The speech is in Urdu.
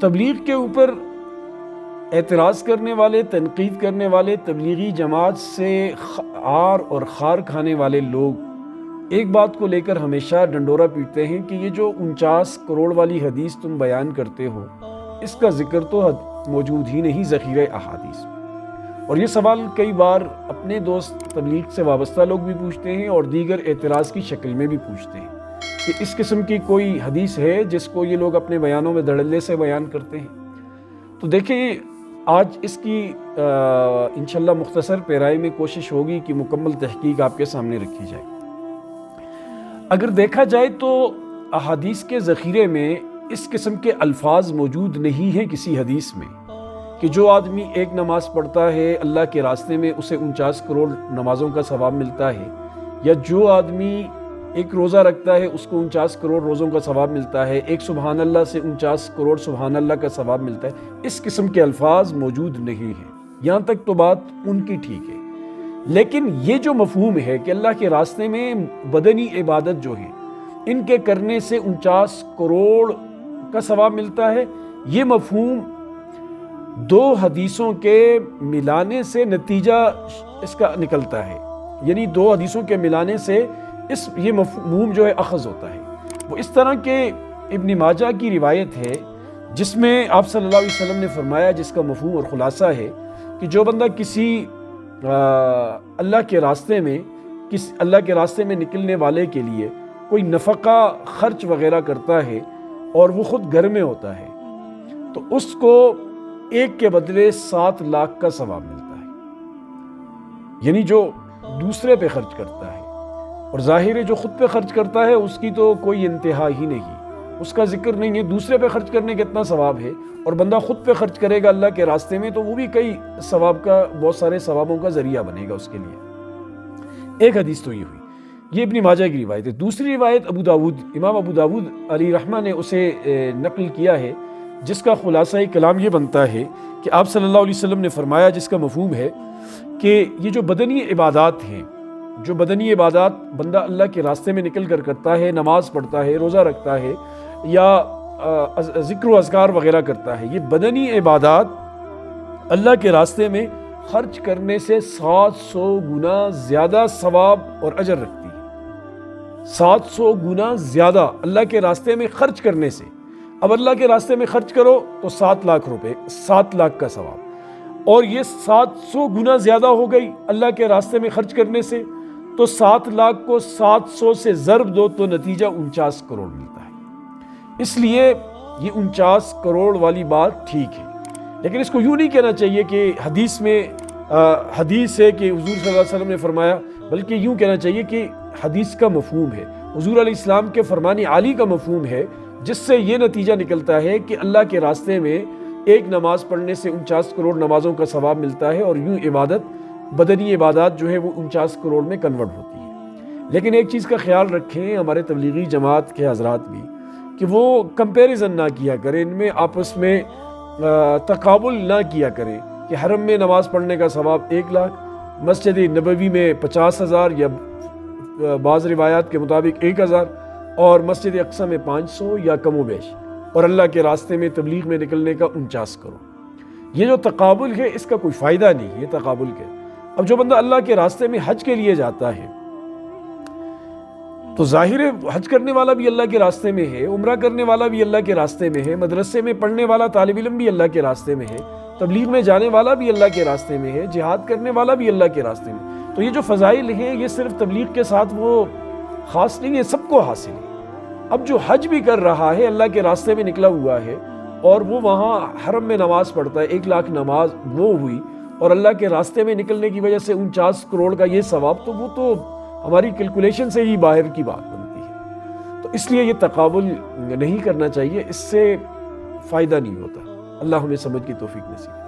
تبلیغ کے اوپر اعتراض کرنے والے، تنقید کرنے والے، تبلیغی جماعت سے عار اور خار کھانے والے لوگ ایک بات کو لے کر ہمیشہ ڈنڈورا پیٹتے ہیں کہ یہ جو 49 کروڑ والی حدیث تم بیان کرتے ہو، اس کا ذکر تو موجود ہی نہیں ذخیرہ احادیث میں۔ اور یہ سوال کئی بار اپنے دوست تبلیغ سے وابستہ لوگ بھی پوچھتے ہیں اور دیگر اعتراض کی شکل میں بھی پوچھتے ہیں کہ اس قسم کی کوئی حدیث ہے جس کو یہ لوگ اپنے بیانوں میں دھڑلے سے بیان کرتے ہیں۔ تو دیکھیں، آج اس کی انشاءاللہ مختصر پیرائی میں کوشش ہوگی کہ مکمل تحقیق آپ کے سامنے رکھی جائے۔ اگر دیکھا جائے تو احادیث کے ذخیرے میں اس قسم کے الفاظ موجود نہیں ہیں کسی حدیث میں کہ جو آدمی ایک نماز پڑھتا ہے اللہ کے راستے میں اسے 49 کروڑ نمازوں کا ثواب ملتا ہے، یا جو آدمی ایک روزہ رکھتا ہے اس کو 49 کروڑ روزوں کا ثواب ملتا ہے، ایک سبحان اللہ سے 49 کروڑ سبحان اللہ کا ثواب ملتا ہے۔ اس قسم کے الفاظ موجود نہیں ہیں۔ یہاں تک تو بات ان کی ٹھیک ہے، لیکن یہ جو مفہوم ہے کہ اللہ کے راستے میں بدنی عبادت جو ہے ان کے کرنے سے 49 کروڑ کا ثواب ملتا ہے، یہ مفہوم دو حدیثوں کے ملانے سے نتیجہ اس کا نکلتا ہے، یعنی دو حدیثوں کے ملانے سے یہ مفہوم جو ہے اخذ ہوتا ہے۔ وہ اس طرح کے ابن ماجہ کی روایت ہے جس میں آپ صلی اللہ علیہ وسلم نے فرمایا، جس کا مفہوم اور خلاصہ ہے کہ جو بندہ کسی اللہ کے راستے میں نکلنے والے کے لیے کوئی نفقہ خرچ وغیرہ کرتا ہے اور وہ خود گھر میں ہوتا ہے تو اس کو ایک کے بدلے 7 لاکھ کا ثواب ملتا ہے، یعنی جو دوسرے پہ خرچ کرتا ہے۔ اور ظاہر ہے جو خود پہ خرچ کرتا ہے اس کی تو کوئی انتہا ہی نہیں، اس کا ذکر نہیں ہے۔ دوسرے پہ خرچ کرنے کا اتنا ثواب ہے، اور بندہ خود پہ خرچ کرے گا اللہ کے راستے میں تو وہ بھی کئی بہت سارے ثوابوں کا ذریعہ بنے گا اس کے لیے۔ ایک حدیث تو یہ ہوئی، یہ ابن ماجہ کی روایت ہے۔ دوسری روایت امام ابو داود علیہ رحمہ نے اسے نقل کیا ہے، جس کا خلاصہ کلام یہ بنتا ہے کہ آپ صلی اللہ علیہ وسلم نے فرمایا، جس کا مفہوم ہے کہ یہ جو بدنی عبادات ہیں، جو بدنی عبادات بندہ اللہ کے راستے میں نکل کر کرتا ہے، نماز پڑھتا ہے، روزہ رکھتا ہے، یا ذکر و اذکار وغیرہ کرتا ہے، یہ بدنی عبادات اللہ کے راستے میں خرچ کرنے سے 700 گنا زیادہ ثواب اور اجر رکھتی ہے۔ 700 گنا زیادہ اللہ کے راستے میں خرچ کرنے سے۔ اب اللہ کے راستے میں خرچ کرو تو 7 لاکھ روپے، 7 لاکھ کا ثواب، اور یہ 700 گنا زیادہ ہو گئی اللہ کے راستے میں خرچ کرنے سے، تو 7 لاکھ کو 700 سے ضرب دو تو نتیجہ 49 کروڑ ملتا ہے۔ اس لیے یہ 49 کروڑ والی بات ٹھیک ہے، لیکن اس کو یوں نہیں کہنا چاہیے کہ حدیث ہے کہ حضور صلی اللہ علیہ وسلم نے فرمایا، بلکہ یوں کہنا چاہیے کہ حدیث کا مفہوم ہے، حضور علیہ السلام کے فرمان عالی کا مفہوم ہے، جس سے یہ نتیجہ نکلتا ہے کہ اللہ کے راستے میں ایک نماز پڑھنے سے 49 کروڑ نمازوں کا ثواب ملتا ہے، اور یوں بدنی عبادات جو ہے وہ 49 کروڑ میں کنورٹ ہوتی ہے۔ لیکن ایک چیز کا خیال رکھیں ہمارے تبلیغی جماعت کے حضرات بھی، کہ وہ کمپیریزن نہ کیا کریں، ان میں آپس میں تقابل نہ کیا کریں کہ حرم میں نماز پڑھنے کا ثواب 1 لاکھ، مسجد نبوی میں 50,000 یا بعض روایات کے مطابق 1,000، اور مسجد اقصی میں 500 یا کم و بیش، اور اللہ کے راستے میں تبلیغ میں نکلنے کا 49 کروڑ۔ یہ جو تقابل ہے اس کا کوئی فائدہ نہیں، یہ تقابل کے۔ اب جو بندہ اللہ کے راستے میں حج کے لیے جاتا ہے تو ظاہر ہے حج کرنے والا بھی اللہ کے راستے میں ہے، عمرہ کرنے والا بھی اللہ کے راستے میں ہے، مدرسے میں پڑھنے والا طالب علم بھی اللہ کے راستے میں ہے، تبلیغ میں جانے والا بھی اللہ کے راستے میں ہے، جہاد کرنے والا بھی اللہ کے راستے میں۔ تو یہ جو فضائل ہیں یہ صرف تبلیغ کے ساتھ وہ خاص نہیں ہے، سب کو حاصل ہے۔ اب جو حج بھی کر رہا ہے، اللہ کے راستے میں نکلا ہوا ہے، اور وہ وہاں حرم میں نماز پڑھتا ہے، 1 لاکھ نماز وہ ہوئی، اور اللہ کے راستے میں نکلنے کی وجہ سے 49 کروڑ کا یہ ثواب، تو وہ تو ہماری کیلکولیشن سے ہی باہر کی بات بنتی ہے۔ تو اس لیے یہ تقابل نہیں کرنا چاہیے، اس سے فائدہ نہیں ہوتا۔ اللہ ہمیں سمجھ کی توفیق نصیب۔